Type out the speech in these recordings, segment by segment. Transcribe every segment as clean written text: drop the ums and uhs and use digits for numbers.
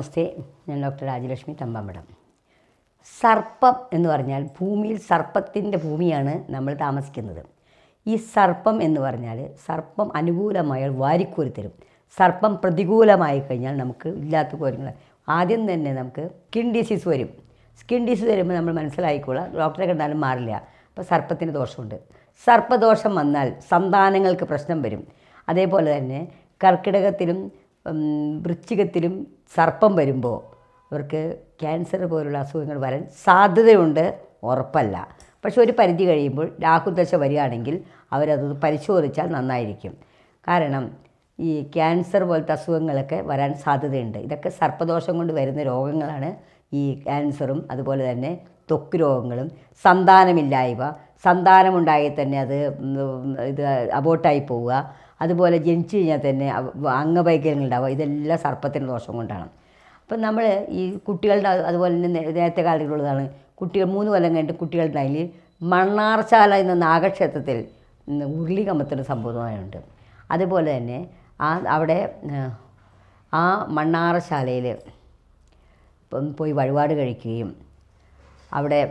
നമസ്തേ, ഞാൻ ഡോക്ടർ രാജലക്ഷ്മി തമ്പാമഠം. സർപ്പം എന്ന് പറഞ്ഞാൽ ഭൂമിയിൽ സർപ്പത്തിൻ്റെ ഭൂമിയാണ് നമ്മൾ താമസിക്കുന്നത്. ഈ സർപ്പം എന്ന് പറഞ്ഞാൽ സർപ്പം അനുകൂലമായാൽ വാരിക്കോരി തരും. സർപ്പം പ്രതികൂലമായി കഴിഞ്ഞാൽ നമുക്ക് ഇല്ലാത്ത കാര്യങ്ങൾ ആദ്യം തന്നെ നമുക്ക് സ്കിൻ ഡിസീസ് വരും. സ്കിൻ ഡിസീസ് വരുമ്പോൾ നമ്മൾ മനസ്സിലായിക്കോളാം, ഡോക്ടറെ കണ്ടാലും മാറില്ല. അപ്പോൾ സർപ്പത്തിന് ദോഷമുണ്ട്. സർപ്പദോഷം വന്നാൽ സന്താനങ്ങൾക്ക് പ്രശ്നം വരും. അതേപോലെ തന്നെ കർക്കിടകത്തിലും വൃശ്ചികത്തിലും സർപ്പം വരുമ്പോൾ അവർക്ക് ക്യാൻസർ പോലുള്ള അസുഖങ്ങൾ വരാൻ സാധ്യതയുണ്ട്, ഉറപ്പല്ല. പക്ഷെ ഒരു പരിധി കഴിയുമ്പോൾ രാഹുദശ വരികയാണെങ്കിൽ അവരത് പരിശോധിച്ചാൽ നന്നായിരിക്കും. കാരണം ഈ ക്യാൻസർ പോലത്തെ അസുഖങ്ങളൊക്കെ വരാൻ സാധ്യതയുണ്ട്. ഇതൊക്കെ സർപ്പദോഷം കൊണ്ട് വരുന്ന രോഗങ്ങളാണ്. ഈ ക്യാൻസറും അതുപോലെ തന്നെ ത്വക്ക് രോഗങ്ങളും, സന്താനമില്ലായ്മ, സന്താനമുണ്ടായി തന്നെ അത് അബോട്ടായി പോവുക, അതുപോലെ ജനിച്ചു കഴിഞ്ഞാൽ തന്നെ അംഗവൈകല്യങ്ങൾ ഉണ്ടാവുക, ഇതെല്ലാം സർപ്പത്തിൻ്റെ ദോഷം കൊണ്ടാണ്. അപ്പം നമ്മൾ ഈ കുട്ടികളുടെ അതുപോലെ തന്നെ നേരത്തെ കാലങ്ങളിലുള്ളതാണ്. കുട്ടികൾ 3 കൊല്ലം കഴിഞ്ഞിട്ട് കുട്ടികളുടെ അതിൽ മണ്ണാർശാല എന്ന നാഗക്ഷേത്രത്തിൽ ഉരുളി കമത്തുന്ന സംഭവമായുണ്ട്. അതുപോലെ തന്നെ അവിടെ ആ മണ്ണാറശാലയിൽ പോയി വഴിപാട് കഴിക്കുകയും അവിടെ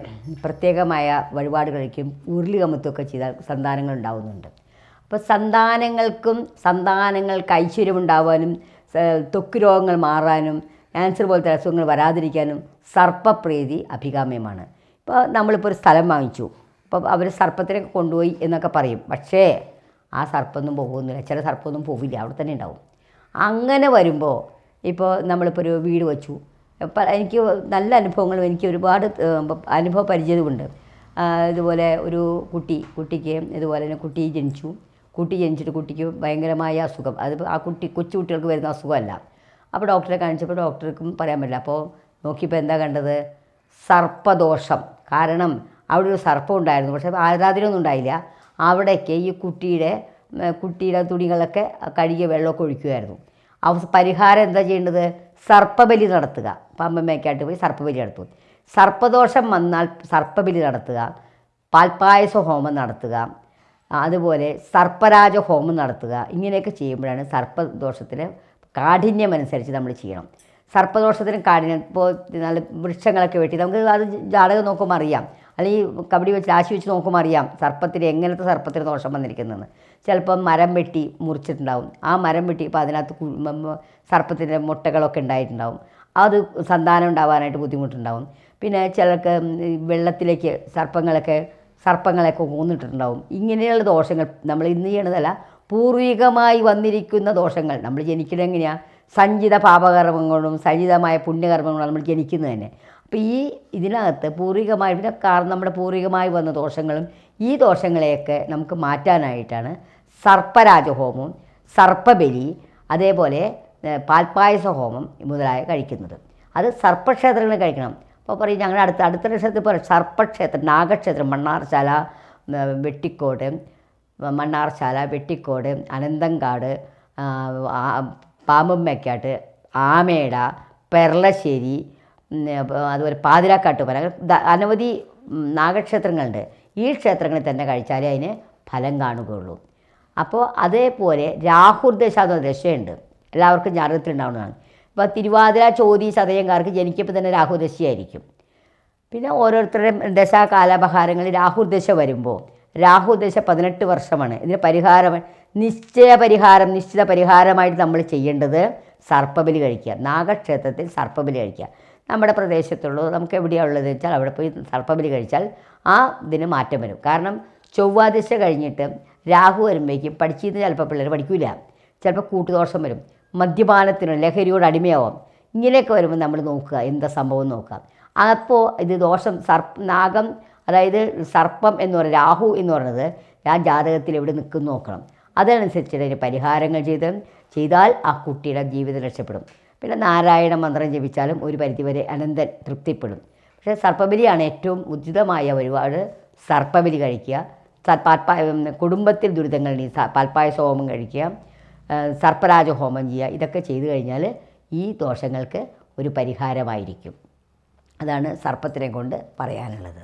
പ്രത്യേകമായ വഴിപാട് കഴിക്കുകയും ഉരുളി കമത്തുകയൊക്കെ ചെയ്താൽ സന്താനങ്ങൾ ഉണ്ടാകുന്നുണ്ട്. അപ്പോൾ സന്താനങ്ങൾക്ക് ഐശ്വര്യമുണ്ടാവാനും ത്വക്ക് രോഗങ്ങൾ മാറാനും ക്യാൻസർ പോലത്തെ അസുഖങ്ങൾ വരാതിരിക്കാനും സർപ്പപ്രീതി അഭികാമ്യമാണ്. ഇപ്പോൾ നമ്മളിപ്പോൾ ഒരു സ്ഥലം വാങ്ങിച്ചു, അപ്പോൾ അവർ സർപ്പത്തിനെ കൊണ്ടുപോയി എന്നൊക്കെ പറയും. പക്ഷേ ആ സർപ്പമൊന്നും പോകുന്നില്ല, ചില സർപ്പമൊന്നും പോവില്ല, അവിടെ തന്നെ ഉണ്ടാവും. അങ്ങനെ വരുമ്പോൾ ഇപ്പോൾ നമ്മളിപ്പോൾ ഒരു വീട് വെച്ചു. എനിക്ക് നല്ല അനുഭവങ്ങളും എനിക്ക് ഒരുപാട് അനുഭവ പരിചയമുണ്ട്. ഇതുപോലെ ഒരു കുട്ടിക്ക് ഇതുപോലെ തന്നെ കുട്ടി ജനിച്ചിട്ട് കുട്ടിക്ക് ഭയങ്കരമായ അസുഖം. അത് ആ കൊച്ചു കുട്ടികൾക്ക് വരുന്ന അസുഖമല്ല. അപ്പോൾ ഡോക്ടറെ കാണിച്ചപ്പോൾ ഡോക്ടർക്കും പറയാൻ പറ്റില്ല. അപ്പോൾ നോക്കിയപ്പോൾ എന്താ കണ്ടത്? സർപ്പദോഷം. കാരണം അവിടെ ഒരു സർപ്പം ഉണ്ടായിരുന്നു, പക്ഷേ ആരാധനയൊന്നും ഉണ്ടായില്ല. അവിടേക്ക് ഈ കുട്ടിയുടെ തുണികളൊക്കെ കഴുകിയ വെള്ളമൊക്കെ ഒഴിക്കുമായിരുന്നു. പരിഹാരം എന്താ ചെയ്യേണ്ടത്? സർപ്പബലി നടത്തുക. പാമ്പമ്മയ്ക്കായിട്ട് പോയി സർപ്പബലി നടത്തും. സർപ്പദോഷം വന്നാൽ സർപ്പബലി നടത്തുക, പാൽപ്പായസ ഹോമം നടത്തുക, അതുപോലെ സർപ്പരാജ ഹോമം നടത്തുക. ഇങ്ങനെയൊക്കെ ചെയ്യുമ്പോഴാണ് സർപ്പദോഷത്തിന് കാഠിന്യമനുസരിച്ച് നമ്മൾ ചെയ്യണം. സർപ്പദോഷത്തിന് കാഠിന്യം, ഇപ്പോൾ നല്ല വൃക്ഷങ്ങളൊക്കെ വെട്ടി നമുക്ക് അത് ജാതകം നോക്കുമ്പോൾ അറിയാം, അല്ലെങ്കിൽ കബഡി വെച്ച് രാശി വെച്ച് നോക്കുമ്പോൾ അറിയാം എങ്ങനത്തെ സർപ്പത്തിന് ദോഷം വന്നിരിക്കുന്നതെന്ന്. ചിലപ്പം മരം വെട്ടി മുറിച്ചിട്ടുണ്ടാവും. ആ മരം വെട്ടി ഇപ്പോൾ അതിനകത്ത് സർപ്പത്തിൻ്റെ മുട്ടകളൊക്കെ ഉണ്ടായിട്ടുണ്ടാവും. അത് സന്താനം ഉണ്ടാവാനായിട്ട് ബുദ്ധിമുട്ടുണ്ടാവും. പിന്നെ ചിലർക്ക് വെള്ളത്തിലേക്ക് സർപ്പങ്ങളൊക്കെ ഊന്നിട്ടുണ്ടാവും. ഇങ്ങനെയുള്ള ദോഷങ്ങൾ നമ്മൾ ഇന്ന് ചെയ്യണതല്ല, പൂർവികമായി വന്നിരിക്കുന്ന ദോഷങ്ങൾ. നമ്മൾ ജനിക്കുന്നത് എങ്ങനെയാണ്? സഞ്ചിത പാപകർമ്മങ്ങളും സഞ്ചിതമായ പുണ്യകർമ്മങ്ങളും നമ്മൾ ജനിക്കുന്നത് തന്നെ. അപ്പോൾ ഇതിനകത്ത് പൂർവികമായി നമ്മുടെ പൂർവികമായി വന്ന ദോഷങ്ങളും ഈ ദോഷങ്ങളെയൊക്കെ നമുക്ക് മാറ്റാനായിട്ടാണ് സർപ്പരാജഹോമം, സർപ്പബലി, അതേപോലെ പാൽപ്പായസ ഹോമം മുതലായ കഴിക്കുന്നത്. അത് സർപ്പക്ഷേത്രങ്ങളിൽ കഴിക്കണം. അപ്പോൾ പറയും ഞങ്ങളുടെ അടുത്ത ക്ഷേത്രത്തിൽ പറയും സർപ്പക്ഷേത്രം, നാഗക്ഷേത്രം, മണ്ണാർശാല, വെട്ടിക്കോട്, അനന്തങ്കാട്, പാമ്പമ്മയ്ക്കാട്ട്, ആമേട, പെർളശ്ശേരി, അതുപോലെ പാതിരാക്കാട്ടുപറ, അനവധി നാഗക്ഷേത്രങ്ങളുണ്ട്. ഈ ക്ഷേത്രങ്ങളിൽ തന്നെ കഴിച്ചാലേ അതിന് ഫലം കാണുകയുള്ളൂ. അപ്പോൾ അതേപോലെ രാഹുർദശ എന്ന ദശയുണ്ട്, എല്ലാവർക്കും ജാതകത്തിലുണ്ടാവുന്നതാണ്. ഇപ്പോൾ തിരുവാതിര, ചോതി, ചതയംകാർക്ക് ജനിക്കുമ്പോൾ തന്നെ രാഹുദശയായിരിക്കും. പിന്നെ ഓരോരുത്തരുടെയും ദശാകാലപഹാരങ്ങളിൽ രാഹുദശ വരുമ്പോൾ രാഹുദശ 18 വർഷമാണ്. ഇതിന് നിശ്ചിത പരിഹാരമായിട്ട് നമ്മൾ ചെയ്യേണ്ടത് സർപ്പബലി കഴിക്കുക. നാഗക്ഷേത്രത്തിൽ സർപ്പബലി കഴിക്കുക. നമ്മുടെ പ്രദേശത്തുള്ളത് നമുക്ക് എവിടെയാണ് ഉള്ളത് വെച്ചാൽ അവിടെ പോയി സർപ്പബലി കഴിച്ചാൽ ഇതിന് മാറ്റം വരും. കാരണം ചൊവ്വാദശ കഴിഞ്ഞിട്ട് രാഹു വരുമ്പോഴേക്കും പഠിച്ചിരുന്ന് ചിലപ്പോൾ പിള്ളേർ പഠിക്കില്ല, ചിലപ്പോൾ കൂട്ടുദോഷം വരും, മദ്യപാനത്തിനോ ലഹരിയോട് അടിമയാവും. ഇങ്ങനെയൊക്കെ വരുമ്പോൾ നമ്മൾ നോക്കുക എന്താ സംഭവം നോക്കുക. അപ്പോൾ ഇത് ദോഷം നാഗം, അതായത് സർപ്പം എന്ന് പറയുന്നത്, രാഹു എന്ന് പറയുന്നത് ആ ജാതകത്തിൽ എവിടെ നിൽക്കുന്നു നോക്കണം. അതനുസരിച്ച് അതിന് പരിഹാരങ്ങൾ ചെയ്താൽ ആ കുട്ടിയുടെ ജീവിതം രക്ഷപ്പെടും. പിന്നെ നാരായണ മന്ത്രം ജപിച്ചാലും ഒരു പരിധിവരെ അനന്തൻ തൃപ്തിപ്പെടും. പക്ഷേ സർപ്പബലിയാണ് ഏറ്റവും ഉചിതമായ വഴിപാട്. സർപ്പബലി കഴിക്കുക, കുടുംബത്തിൽ ദുരിതങ്ങൾ പാൽപ്പായസ ഹോമം കഴിക്കുക, സർപ്പരാജ ഹോമം ചെയ്യുക. ഇതൊക്കെ ചെയ്തു കഴിഞ്ഞാൽ ഈ ദോഷങ്ങൾക്ക് ഒരു പരിഹാരമായിരിക്കും. അതാണ് സർപ്പത്തിനെ കൊണ്ട് പറയാനുള്ളത്.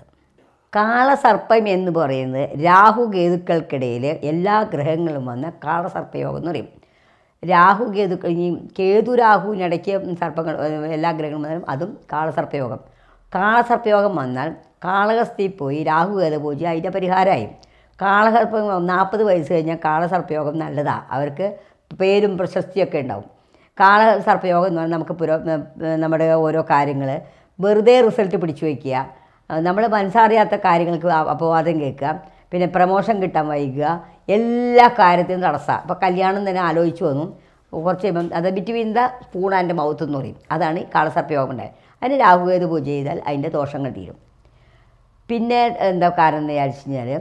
കാളസർപ്പം എന്ന് പറയുന്നത് രാഹു കേതുക്കൾക്കിടയിൽ എല്ലാ ഗ്രഹങ്ങളും വന്ന് കാളസർപ്പയോഗം എന്ന് പറയും. രാഹു കേതു കഴിഞ്ഞ് കേതു രാഹുവിനിടയ്ക്ക് സർപ്പങ്ങൾ എല്ലാ ഗ്രഹങ്ങളും വന്നാലും അതും കാളസർപ്പയോഗം. കാളസർപ്പയോഗം വന്നാൽ കാളഹസ്തിയിൽ പോയി രാഹു കേതു പൂജ അതിൻ്റെ പരിഹാരമായി. കാളസർപ്പം 40 വയസ്സ് കഴിഞ്ഞാൽ കാളസർപ്പയോഗം നല്ലതാണ്, അവർക്ക് പേരും പ്രശസ്തിയൊക്കെ ഉണ്ടാവും. കാളസർപ്പയോഗം എന്ന് പറഞ്ഞാൽ നമുക്ക് നമ്മുടെ ഓരോ കാര്യങ്ങൾ വെറുതെ റിസൾട്ട് പിടിച്ചു വയ്ക്കുക, നമ്മൾ മനസ്സറിയാത്ത കാര്യങ്ങൾക്ക് അപവാദം കേൾക്കുക, പിന്നെ പ്രമോഷൻ കിട്ടാൻ വൈകുക, എല്ലാ കാര്യത്തിനും തടസ്സമാണ്. ഇപ്പോൾ കല്യാണം തന്നെ ആലോചിച്ച് വന്നു കുറച്ച് കഴിയുമ്പം അത് between the spoon and mouth എന്ന് പറയും, അതാണ് ഈ കാളസർപ്പയോഗം ഉണ്ടായത്. അതിന് രാഹുകേതു പൂജ ചെയ്താൽ അതിൻ്റെ ദോഷങ്ങൾ തീരും. പിന്നെ എന്താ കാരണം എന്ന് വിചാരിച്ചു കഴിഞ്ഞാൽ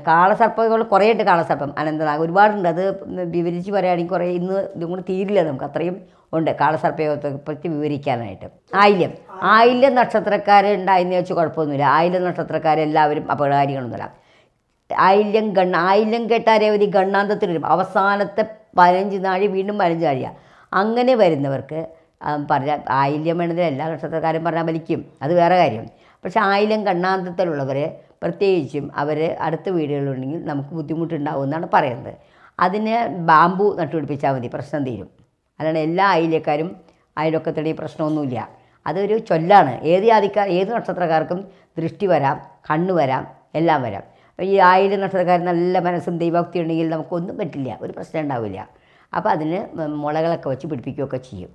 കാളസർപ്പങ്ങൾ കുറേ ഉണ്ട്. കാളസർപ്പം അനന്തനാഗ് ഒരുപാടുണ്ട്, അത് വിവരിച്ച് പറയുകയാണെങ്കിൽ കുറേ ഇതും കൂടെ തീരില്ല, നമുക്ക് അത്രയും ഉണ്ട് കാളസർപ്പയോഗത്തെ പറ്റി വിവരിക്കാനായിട്ട്. ആയില്യം നക്ഷത്രക്കാരുണ്ടായെന്ന് വെച്ച് കുഴപ്പമൊന്നുമില്ല. ആയില്യം നക്ഷത്രക്കാരെല്ലാവരും അപകടകാരികളൊന്നുമില്ല. ആയില്യം കേട്ടാൽ രേവതി ഗണ്ണാന്തത്തിൽ വരും, അവസാനത്തെ 15 നാഴി വീണ്ടും 15 നാഴിയാണ്. അങ്ങനെ വരുന്നവർക്ക് പറഞ്ഞാൽ ആയില്യം വേണ്ടതിൽ എല്ലാ നക്ഷത്രക്കാരും പറഞ്ഞാൽ വലിക്കും, അത് വേറെ കാര്യം. പക്ഷേ ആയില്യം ഗണ്ണാന്തത്തിലുള്ളവർ പ്രത്യേകിച്ചും അവർ അടുത്ത വീടുകളുണ്ടെങ്കിൽ നമുക്ക് ബുദ്ധിമുട്ടുണ്ടാവും എന്നാണ് പറയുന്നത്. അതിന് ബാമ്പു നട്ടുപിടിപ്പിച്ചാൽ മതി, പ്രശ്നം തീരും. അല്ലാണ്ട് എല്ലാ ആയില്യക്കാരും അയൽവക്കത്തിടെ പ്രശ്നമൊന്നുമില്ല, അതൊരു ചൊല്ലാണ്. ഏത് നക്ഷത്രക്കാർക്കും ദൃഷ്ടി വരാം, കണ്ണ് വരാം, എല്ലാം വരാം. ഈ ആയില്യം നക്ഷത്രക്കാർ നല്ല മനസ്സും ദൈവഭക്തി ഉണ്ടെങ്കിൽ നമുക്കൊന്നും പറ്റില്ല, ഒരു പ്രശ്നം ഉണ്ടാവില്ല. അപ്പോൾ അതിന് മുളകളൊക്കെ വെച്ച് പിടിപ്പിക്കുകയൊക്കെ ചെയ്യും.